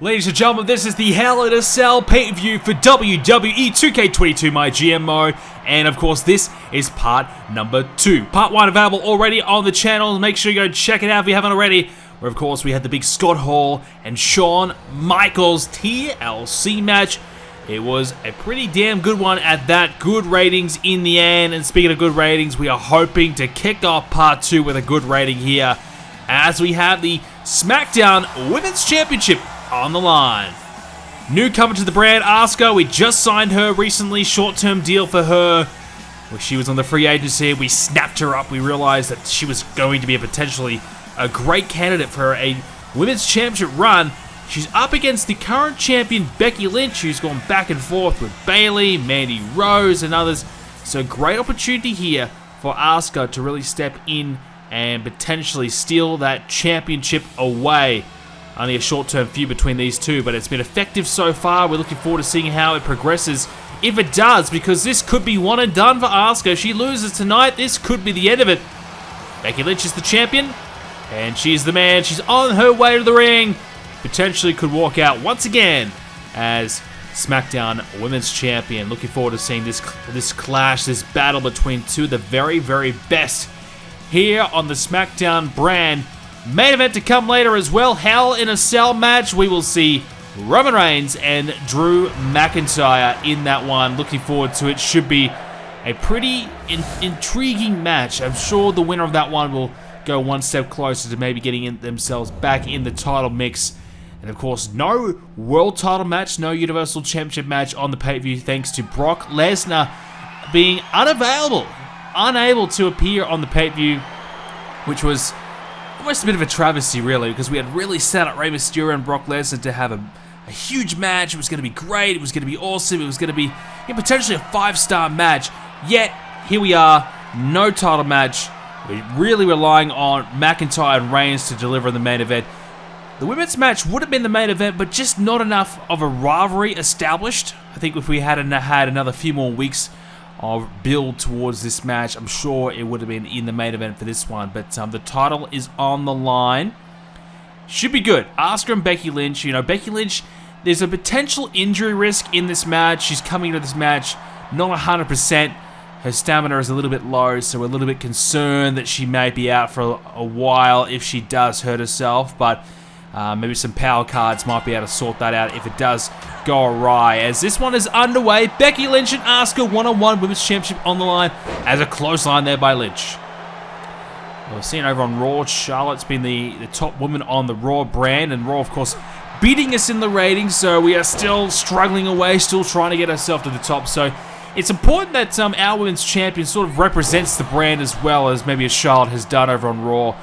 Ladies and gentlemen, this is the Hell in a Cell pay-per-view for WWE 2k22 MyGM Mode, and of course this is part number 2. Part 1 available already on the channel. Make sure you go check it out if you haven't already. Where of course we had the big Scott Hall and Shawn Michaels TLC match. It was a pretty damn good one at that. Good ratings in the end, and speaking of good ratings, we are hoping to kick off part 2 with a good rating here as we have the SmackDown Women's Championship on the line. Newcomer to the brand, Asuka. We just signed her recently, short-term deal for her. When she was on the free agency, we snapped her up. We realized that she was going to be potentially a great candidate for a women's championship run. She's up against the current champion Becky Lynch, who's gone back and forth with Bayley, Mandy Rose, and others. So great opportunity here for Asuka to really step in and potentially steal that championship away. Only a short-term feud between these two, but it's been effective so far. We're looking forward to seeing how it progresses. If it does, because this could be one and done for Asuka. If she loses tonight, this could be the end of it. Becky Lynch is the champion, and she's the man. She's on her way to the ring. Potentially could walk out once again as SmackDown Women's Champion. Looking forward to seeing this clash, this battle between two of the very, very best here on the SmackDown brand. Main event to come later as well. Hell in a Cell match. We will see Roman Reigns and Drew McIntyre in that one. Looking forward to it. Should be a pretty intriguing match. I'm sure the winner of that one will go one step closer to maybe getting themselves back in the title mix. And of course, no world title match, no Universal Championship match on the pay-per-view thanks to Brock Lesnar being unable to appear on the pay-per-view, which was almost a bit of a travesty, really, because we had really set up Rey Mysterio and Brock Lesnar to have a huge match. It was going to be great. It was going to be awesome. It was going to be potentially a 5-star match. Yet, here we are, no title match. We're really relying on McIntyre and Reigns to deliver the main event. The women's match would have been the main event, but just not enough of a rivalry established. I think if we had another few more weeks of build towards this match, I'm sure it would have been in the main event for this one. But the title is on the line. Should be good. Asuka and Becky Lynch. You know, Becky Lynch, there's a potential injury risk in this match. She's coming into this match not 100%. Her stamina is a little bit low, so we're a little bit concerned that she may be out for a while if she does hurt herself. But maybe some power cards might be able to sort that out if it does go awry. As this one is underway, Becky Lynch and Asuka one-on-one Women's Championship on the line as a close line there by Lynch. We've seen over on Raw, Charlotte's been the top woman on the Raw brand, and Raw, of course, beating us in the ratings, so we are still struggling away, still trying to get ourselves to the top. So it's important that our Women's Champion sort of represents the brand as well as maybe a Charlotte has done over on Raw.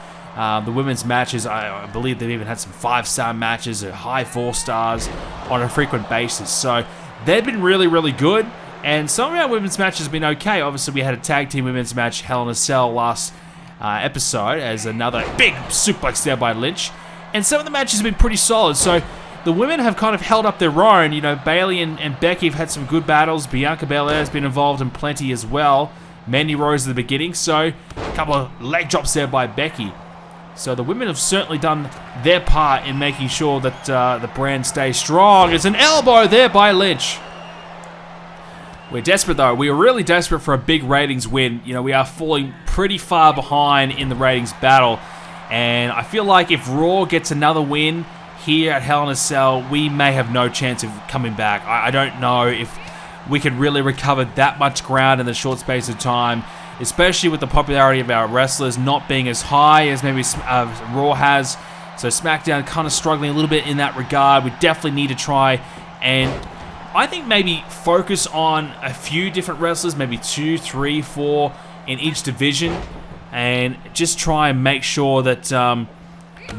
The women's matches, I believe they've even had some 5-star matches, or high 4 stars on a frequent basis. So they've been really, really good. And some of our women's matches have been okay. Obviously, we had a tag team women's match, Hell in a Cell, last episode, as another big suplex there by Lynch. And some of the matches have been pretty solid. So the women have kind of held up their own. You know, Bayley and Becky have had some good battles. Bianca Belair has been involved in plenty as well. Mandy Rose at the beginning. So a couple of leg drops there by Becky. So the women have certainly done their part in making sure that the brand stays strong. It's an elbow there by Lynch. We're desperate, though. We are really desperate for a big ratings win. You know, we are falling pretty far behind in the ratings battle. And I feel like if Raw gets another win here at Hell in a Cell, we may have no chance of coming back. I don't know if we can really recover that much ground in the short space of time, especially with the popularity of our wrestlers not being as high as maybe Raw has. So SmackDown kind of struggling a little bit in that regard. We definitely need to try and I think maybe focus on a few different wrestlers, maybe 2, 3, 4 in each division, and just try and make sure that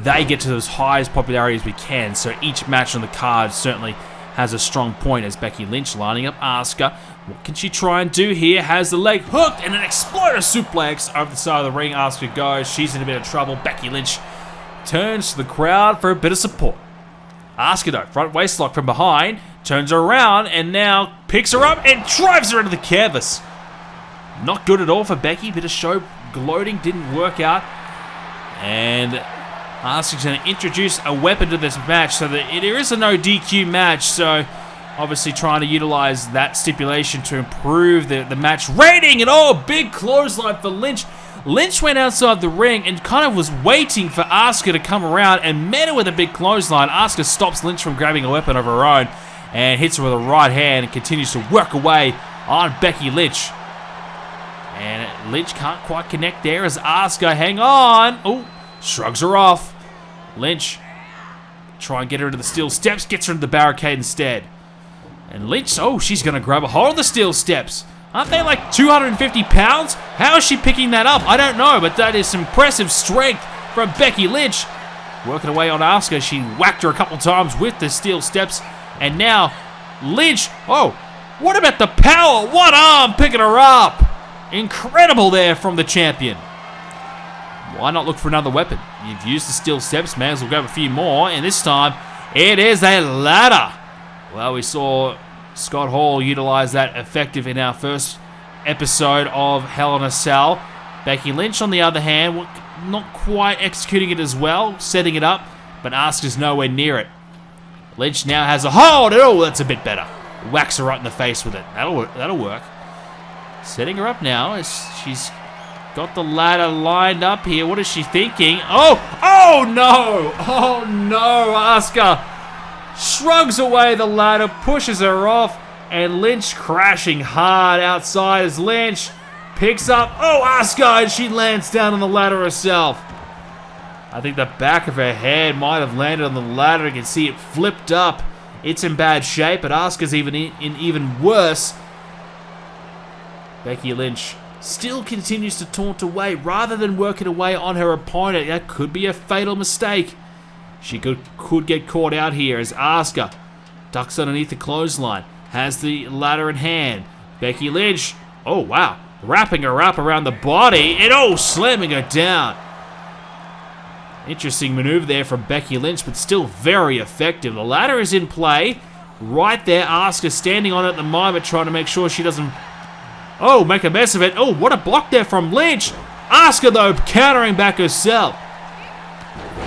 they get to as high as popularity as we can. So each match on the card certainly has a strong point, as Becky Lynch lining up Asuka. What can she try and do here? Has the leg hooked and an exploder suplex over the side of the ring. Asuka goes. She's in a bit of trouble. Becky Lynch turns to the crowd for a bit of support. Asuka, though, front waist lock from behind, turns her around and now picks her up and drives her into the canvas. Not good at all for Becky. Bit of show gloating, didn't work out. And Asuka's going to introduce a weapon to this match so that there is a no DQ match. So obviously trying to utilize that stipulation to improve the match rating. And oh, big clothesline for Lynch. Lynch went outside the ring and kind of was waiting for Asuka to come around and met her with a big clothesline. Asuka stops Lynch from grabbing a weapon of her own and hits her with a right hand and continues to work away on Becky Lynch. And Lynch can't quite connect there as Asuka, hang on. Oh, shrugs her off. Lynch, try and get her to the steel steps, gets her to the barricade instead. And Lynch, oh, she's going to grab a hold of the steel steps. Aren't they like 250 pounds? How is she picking that up? I don't know, but that is impressive strength from Becky Lynch. Working away on Asuka, she whacked her a couple times with the steel steps. And now, Lynch, oh, what about the power? One arm picking her up. Incredible there from the champion. Why not look for another weapon? You've used the steel steps, may as well grab a few more. And this time, it is a ladder. Well, we saw Scott Hall utilize that effective in our first episode of Hell in a Cell. Becky Lynch, on the other hand, not quite executing it as well, setting it up, but Asuka's nowhere near it. Lynch now has a hold. Oh, that's a bit better. Whacks her right in the face with it. That'll work. Setting her up now as she's got the ladder lined up here. What is she thinking? Oh no! Oh no! Asuka shrugs away the ladder, pushes her off, and Lynch crashing hard outside as Lynch picks up, Asuka, and she lands down on the ladder herself. I think the back of her head might have landed on the ladder. You can see it flipped up. It's in bad shape, but Asuka's even worse. Becky Lynch still continues to taunt away rather than working away on her opponent. That could be a fatal mistake. She could get caught out here as Asuka ducks underneath the clothesline, has the ladder in hand. Becky Lynch, oh wow, wrapping her up around the body and slamming her down. Interesting maneuver there from Becky Lynch, but still very effective. The ladder is in play right there. Asuka standing on it at the moment, trying to make sure she doesn't make a mess of it. Oh, what a block there from Lynch. Asuka, though, countering back herself.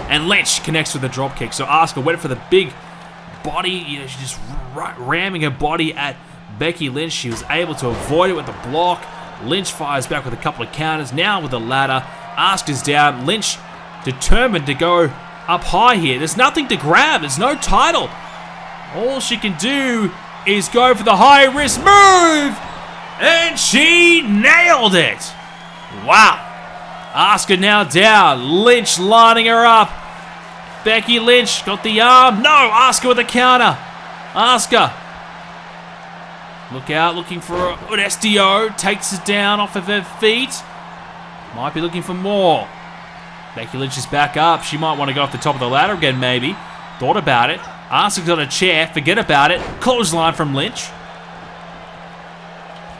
And Lynch connects with a dropkick. So Asuka went for the big body. She's just ramming her body at Becky Lynch. She was able to avoid it with the block. Lynch fires back with a couple of counters. Now with the ladder. Asuka's down. Lynch determined to go up high here. There's nothing to grab. There's no title. All she can do is go for the high-risk move. And she nailed it. Wow. Asuka now down. Lynch lining her up. Becky Lynch got the arm. No, Asuka with a counter. Asuka. Look out, looking for an SDO. Takes it down off of her feet. Might be looking for more. Becky Lynch is back up. She might want to go off the top of the ladder again, maybe. Thought about it. Asuka's on a chair. Forget about it. Clothesline from Lynch.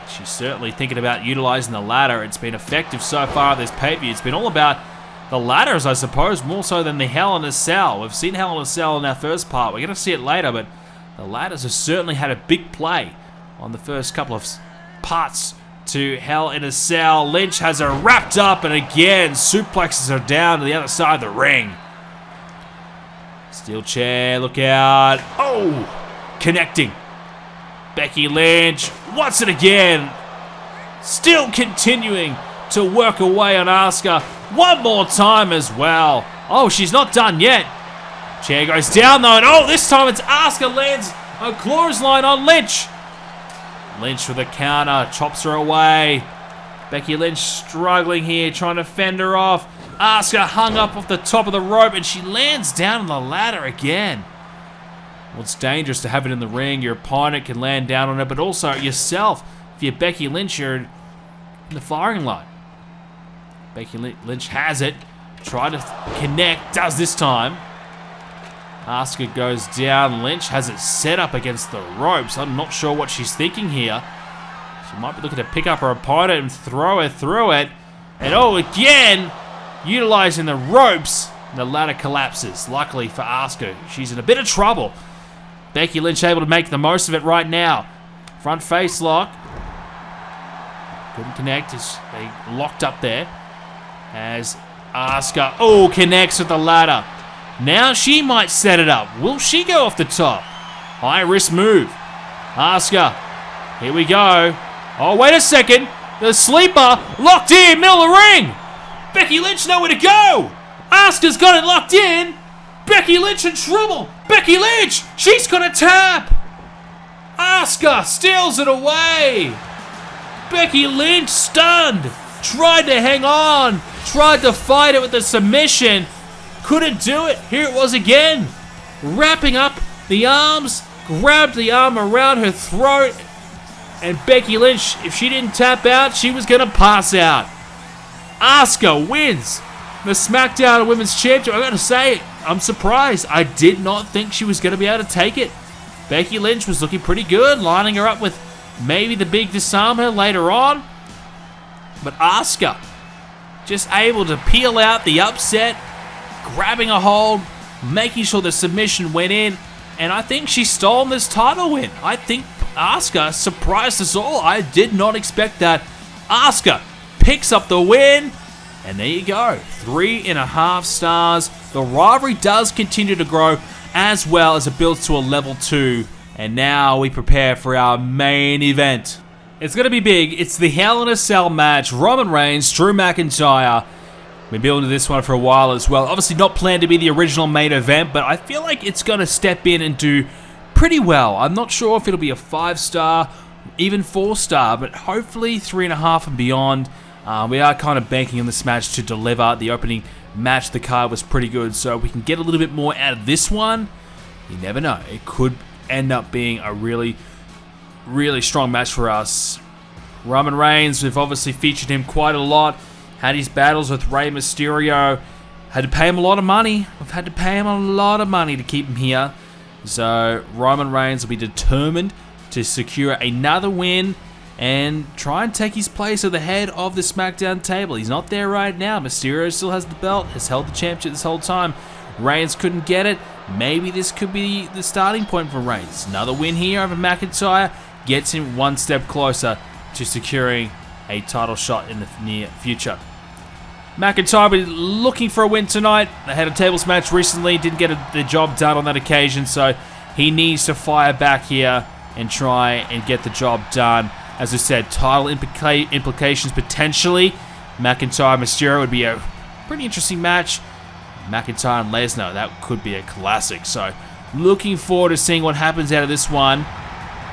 She's certainly thinking about utilizing the ladder. It's been effective so far this pay-per-view. It's been all about the ladders, I suppose, more so than the Hell in a Cell. We've seen Hell in a Cell in our first part. We're going to see it later, but the ladders have certainly had a big play on the first couple of parts to Hell in a Cell. Lynch has her wrapped up and again suplexes her down to the other side of the ring. Steel chair, look out. Connecting. Becky Lynch wants it again. Still continuing to work away on Asuka. One more time as well. She's not done yet. Chair goes down though, and this time it's Asuka lands a clothesline on Lynch. Lynch with a counter, chops her away. Becky Lynch struggling here, trying to fend her off. Asuka hung up off the top of the rope, and she lands down on the ladder again. Well, it's dangerous to have it in the ring. Your opponent can land down on it, but also yourself. If you're Becky Lynch, you're in the firing line. Becky Lynch has it. Try to connect, does this time. Asuka goes down. Lynch has it set up against the ropes. I'm not sure what she's thinking here. She might be looking to pick up her opponent and throw her through it. And again, utilizing the ropes. The ladder collapses. Luckily for Asuka, she's in a bit of trouble. Becky Lynch able to make the most of it right now. Front face lock. Couldn't connect as they locked up there. As Asuka, oh, connects with the ladder. Now she might set it up. Will she go off the top? High risk move. Asuka, here we go. Oh, wait a second. The sleeper locked in, middle of the ring. Becky Lynch nowhere to go. Asuka's got it locked in. Becky Lynch in trouble. Becky Lynch, she's gonna tap. Asuka steals it away. Becky Lynch stunned. Tried to hang on. Tried to fight it with a submission. Couldn't do it. Here it was again. Wrapping up the arms. Grabbed the arm around her throat. And Becky Lynch, if she didn't tap out, she was going to pass out. Asuka wins the SmackDown Women's Championship. I got to say, I'm surprised. I did not think she was going to be able to take it. Becky Lynch was looking pretty good, lining her up with maybe the big disarm her later on. But Asuka just able to peel out the upset, grabbing a hold, making sure the submission went in, and I think she's stolen this title win. I think Asuka surprised us all. I did not expect that. Asuka picks up the win, and there you go. 3.5 stars. The rivalry does continue to grow as well as it builds to a level 2, and now we prepare for our main event. It's going to be big. It's the Hell in a Cell match. Roman Reigns, Drew McIntyre. We've been building this one for a while as well. Obviously not planned to be the original main event, but I feel like it's going to step in and do pretty well. I'm not sure if it'll be a 5-star, even 4-star, but hopefully 3.5 and beyond. We are kind of banking on this match to deliver. The opening match of the card was pretty good, so we can get a little bit more out of this one. You never know. It could end up being a really strong match for us. Roman Reigns, we've obviously featured him quite a lot. Had his battles with Rey Mysterio. Had to pay him a lot of money. We've had to pay him a lot of money to keep him here. So Roman Reigns will be determined to secure another win and try and take his place at the head of the SmackDown table. He's not there right now. Mysterio still has the belt, has held the championship this whole time. Reigns couldn't get it. Maybe this could be the starting point for Reigns. Another win here over McIntyre gets him one step closer to securing a title shot in the near future. McIntyre will be looking for a win tonight. They had a tables match recently, didn't get the job done on that occasion, so he needs to fire back here and try and get the job done. As I said, title implications potentially. McIntyre Mysterio would be a pretty interesting match. McIntyre and Lesnar, that could be a classic. So looking forward to seeing what happens out of this one.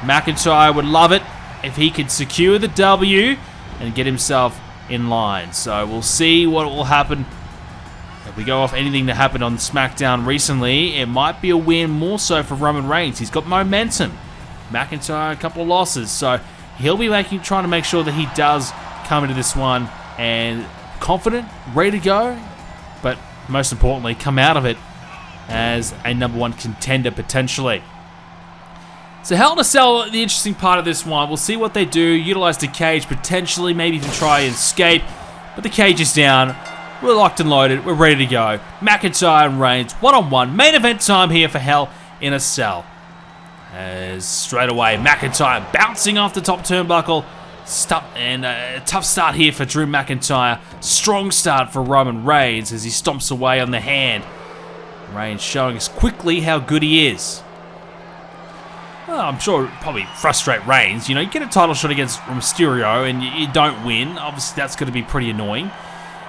McIntyre would love it if he could secure the W and get himself in line. So we'll see what will happen. If we go off anything that happened on SmackDown recently, it might be a win more so for Roman Reigns. He's got momentum. McIntyre, a couple of losses. So he'll be trying to make sure that he does come into this one and confident, ready to go, but most importantly, come out of it as a #1 contender potentially. So Hell in a Cell, the interesting part of this one, we'll see what they do. Utilize the cage potentially, maybe even try and escape, but the cage is down. We're locked and loaded. We're ready to go. McIntyre and Reigns, one-on-one. Main event time here for Hell in a Cell. As straight away, McIntyre bouncing off the top turnbuckle. And a tough start here for Drew McIntyre. Strong start for Roman Reigns as he stomps away on the hand. Reigns showing us quickly how good he is. Well, I'm sure it would probably frustrate Reigns. You know, you get a title shot against Mysterio and you don't win. Obviously, that's going to be pretty annoying.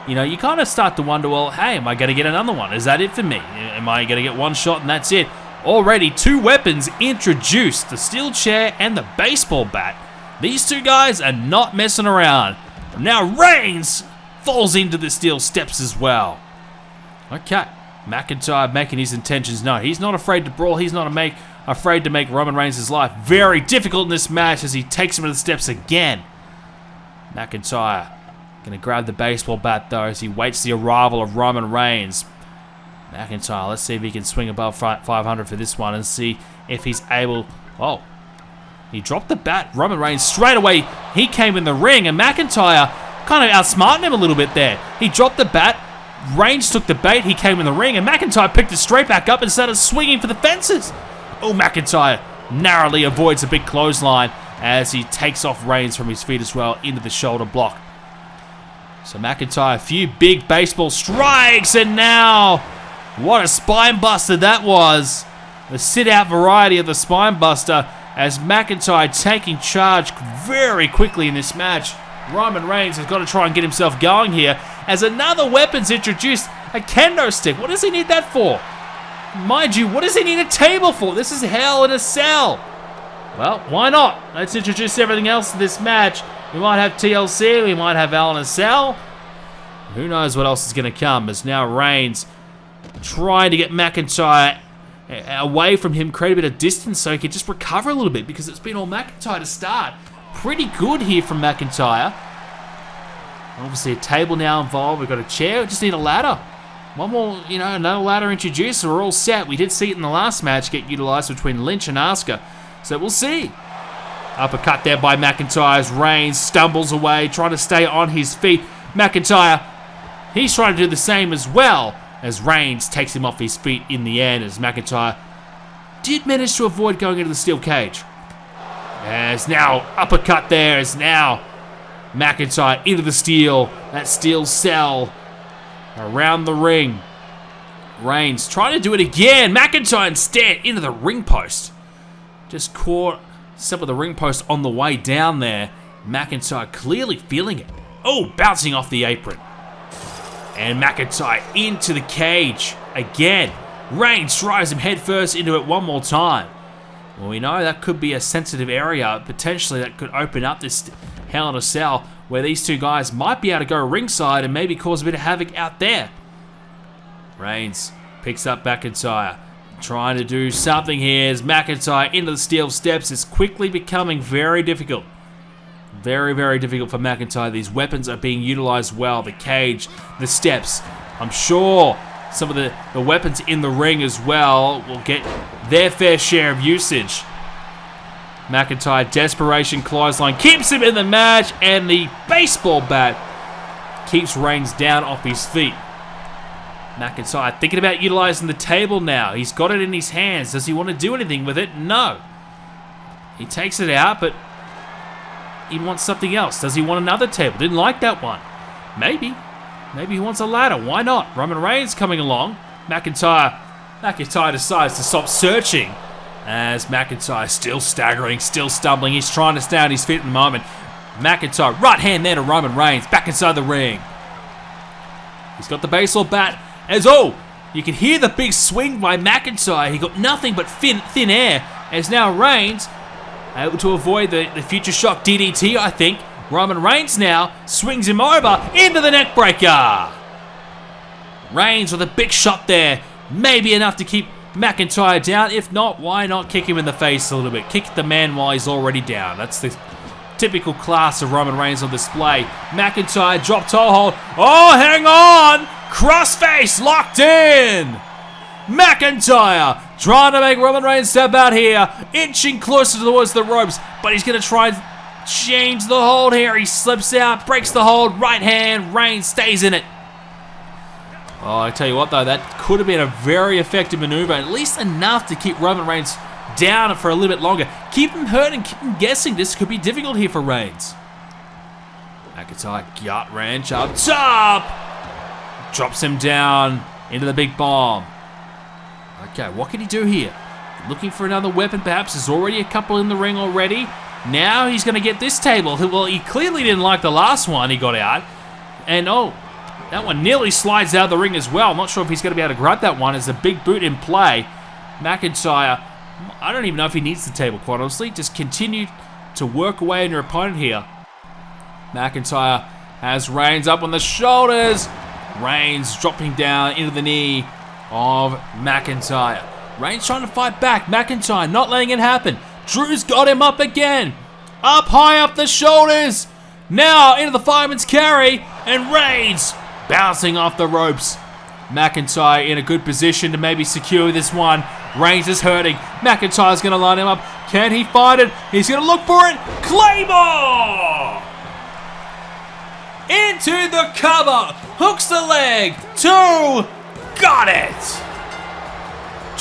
You know, you kind of start to wonder, well, hey, am I going to get another one? Is that it for me? Am I going to get one shot and that's it? Already 2 weapons introduced, the steel chair and the baseball bat. These 2 guys are not messing around. And now Reigns falls into the steel steps as well. Okay, McIntyre making his intentions known. He's not afraid to brawl. He's not afraid to make Roman Reigns' life very difficult in this match as he takes him to the steps again. McIntyre going to grab the baseball bat though as he waits the arrival of Roman Reigns. McIntyre, let's see if he can swing above 500 for this one and see if he's able... Oh, he dropped the bat. Roman Reigns straight away, he came in the ring and McIntyre kind of outsmarted him a little bit there. He dropped the bat, Reigns took the bait, he came in the ring and McIntyre picked it straight back up and started swinging for the fences. Oh, McIntyre narrowly avoids a big clothesline as he takes off Reigns from his feet as well into the shoulder block. So McIntyre, a few big baseball strikes, and now, what a spine buster that was. The sit-out variety of the spine buster, as McIntyre taking charge very quickly in this match. Roman Reigns has got to try and get himself going here, as another weapon's introduced, a kendo stick. What does he need that for? Mind you, what does he need a table for? This is Hell in a Cell. Well, why not? Let's introduce everything else to this match. We might have TLC, we might have Hell in a Cell. Who knows what else is going to come, as now Reigns trying to get McIntyre away from him, create a bit of distance so he can just recover a little bit, because it's been all McIntyre to start. Pretty good here from McIntyre. Obviously a table now involved. We've got a chair. We just need a ladder. One more, another ladder introduced. So we're all set. We did see it in the last match get utilized between Lynch and Asuka. So we'll see. Uppercut there by McIntyre as Reigns stumbles away, trying to stay on his feet. McIntyre, he's trying to do the same as well, as Reigns takes him off his feet in the end, as McIntyre did manage to avoid going into the steel cage. As now, uppercut there, as now McIntyre into the steel, that steel cell around the ring. Reigns trying to do it again. McIntyre instead into the ring post. Just caught some of the ring post on the way down there. McIntyre clearly feeling it. Oh, bouncing off the apron. And McIntyre into the cage again. Reigns drives him headfirst into it one more time. Well, we know that could be a sensitive area. Potentially that could open up this Hell in a Cell where these two guys might be able to go ringside and maybe cause a bit of havoc out there. Reigns picks up McIntyre, trying to do something here as McIntyre into the steel steps. It's quickly becoming very difficult. Very, very difficult for McIntyre. These weapons are being utilized well. The cage, the steps. I'm sure some of the weapons in the ring as well will get their fair share of usage. McIntyre, desperation clothesline, keeps him in the match, and the baseball bat keeps Reigns down off his feet. McIntyre thinking about utilizing the table now. He's got it in his hands. Does he want to do anything with it? No. He takes it out, but he wants something else. Does he want another table? Didn't like that one. Maybe. Maybe he wants a ladder. Why not? Roman Reigns coming along. McIntyre decides to stop searching as McIntyre still staggering, still stumbling. He's trying to stay on his feet at the moment. McIntyre, right hand there to Roman Reigns, back inside the ring. He's got the baseball bat as, you can hear the big swing by McIntyre. He got nothing but thin air as now Reigns able to avoid the future shock DDT, I think. Roman Reigns now swings him over into the neck breaker. Reigns with a big shot there. Maybe enough to keep McIntyre down. If not, why not kick him in the face a little bit? Kick the man while he's already down. That's the typical class of Roman Reigns on display. McIntyre drop toe hold. Oh, hang on! Crossface locked in! McIntyre trying to make Roman Reigns step out here. Inching closer towards the ropes, but he's going to try and change the hold here. He slips out, breaks the hold, right hand. Reigns stays in it. Oh, I tell you what though, that could have been a very effective maneuver, at least enough to keep Roman Reigns down for a little bit longer. Keep him hurt and keep him guessing. This could be difficult here for Reigns. McIntyre gut wrench up top. Drops him down into the big bomb. Okay, what can he do here? Looking for another weapon perhaps. There's already a couple in the ring already. Now he's going to get this table. Well, he clearly didn't like the last one he got out. And that one nearly slides out of the ring as well. I'm not sure if he's going to be able to grab that one. There's a big boot in play. McIntyre, I don't even know if he needs the table, quite honestly. Just continue to work away on your opponent here. McIntyre has Reigns up on the shoulders. Reigns dropping down into the knee of McIntyre. Reigns trying to fight back. McIntyre not letting it happen. Drew's got him up again. Up high up the shoulders. Now into the fireman's carry. And Reigns bouncing off the ropes. McIntyre in a good position to maybe secure this one. Reigns is hurting. McIntyre's going to line him up. Can he fight it? He's going to look for it. Claymore! Into the cover. Hooks the leg. 2. Got it!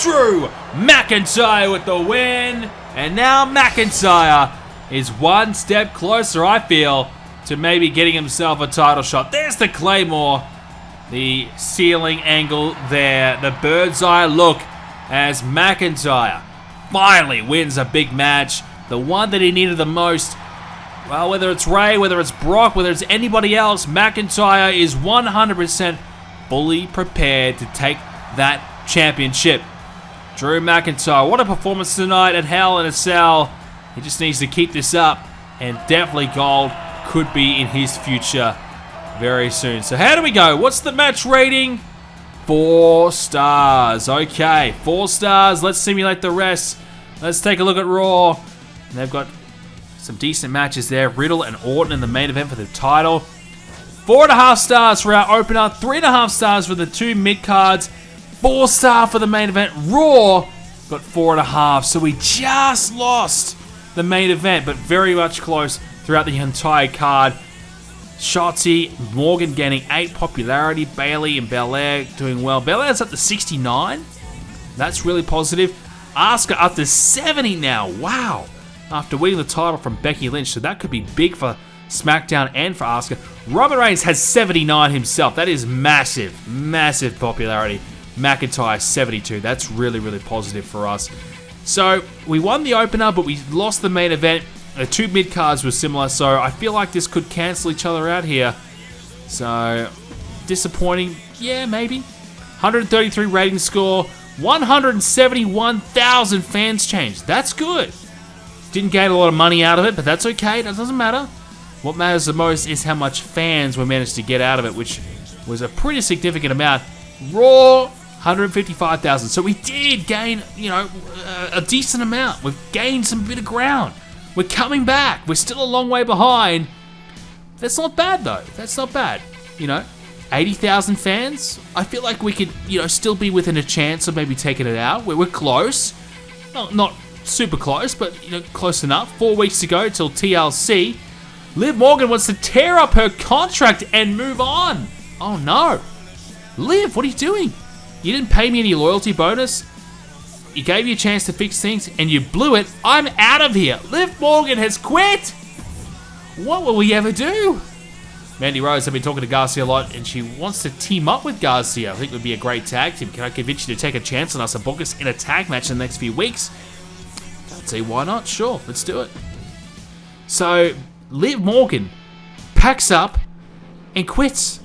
Drew McIntyre with the win. And now McIntyre is one step closer, I feel, to maybe getting himself a title shot. There's the Claymore. The ceiling angle there. The bird's eye look as McIntyre finally wins a big match. The one that he needed the most. Well, whether it's Ray, whether it's Brock, whether it's anybody else, McIntyre is 100% fully prepared to take that championship. Drew McIntyre, what a performance tonight at Hell in a Cell. He just needs to keep this up, and definitely gold could be in his future very soon. So how do we go? What's the match rating? 4 stars. Okay, 4 stars. Let's simulate the rest. Let's take a look at Raw. They've got some decent matches there. Riddle and Orton in the main event for the title. 4.5 stars for our opener. 3.5 stars for the 2 mid-cards. 4 star for the main event. Raw got 4.5. So we just lost the main event, but very much close throughout the entire card. Shotzi, Morgan gaining 8 popularity. Bayley and Belair doing well. Belair's up to 69. That's really positive. Asuka up to 70 now. Wow. After winning the title from Becky Lynch. So that could be big for SmackDown and for Asuka. Roman Reigns has 79 himself. That is massive, massive popularity. McIntyre 72. That's really, really positive for us. So we won the opener, but we lost the main event. The 2 mid-cards were similar, so I feel like this could cancel each other out here. So, disappointing. Yeah, maybe. 133 rating score. 171,000 fans changed. That's good. Didn't gain a lot of money out of it, but that's okay. That doesn't matter. What matters the most is how much fans we managed to get out of it, which was a pretty significant amount. Raw, 155,000. So we did gain, a decent amount. We've gained some bit of ground. We're coming back. We're still a long way behind. That's not bad, though. That's not bad. 80,000 fans. I feel like we could, still be within a chance of maybe taking it out. We're close. Not super close, but, close enough. 4 weeks to go till TLC. Liv Morgan wants to tear up her contract and move on. Oh, no. Liv, what are you doing? You didn't pay me any loyalty bonus. You gave me a chance to fix things, and you blew it. I'm out of here. Liv Morgan has quit. What will we ever do? Mandy Rose, I've been talking to Garcia a lot, and she wants to team up with Garcia. I think it would be a great tag team. Can I convince you to take a chance on us and book us in a tag match in the next few weeks? I'd say, why not? Sure, let's do it. So, Liv Morgan packs up and quits.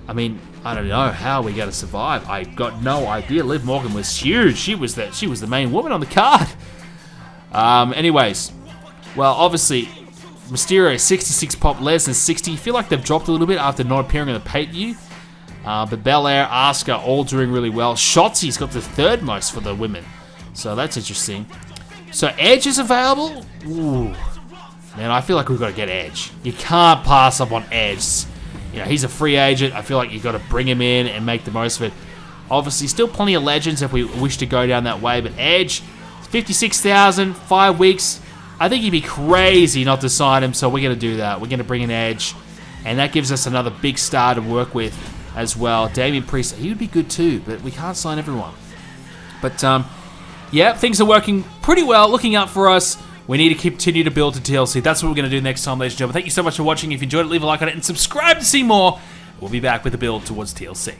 I mean, I don't know how we're going to survive. I got no idea. Liv Morgan was huge. She was the main woman on the card. Anyways, well, obviously, Mysterio 66 pop, Lesnar 60. I feel like they've dropped a little bit after not appearing on the pay-per-view. But Belair, Asuka, all doing really well. Shotzi's got the 3rd most for the women. So that's interesting. So Edge is available. Ooh. Man, I feel like we've got to get Edge. You can't pass up on Edge. He's a free agent. I feel like you've got to bring him in and make the most of it. Obviously, still plenty of legends if we wish to go down that way. But Edge, 56,000, 5 weeks. I think you'd be crazy not to sign him, so we're going to do that. We're going to bring in Edge. And that gives us another big star to work with as well. Damian Priest, he would be good too, but we can't sign everyone. But, yeah, things are working pretty well, looking up for us. We need to continue to build to TLC. That's what we're going to do next time, ladies and gentlemen. Thank you so much for watching. If you enjoyed it, leave a like on it and subscribe to see more. We'll be back with the build towards TLC.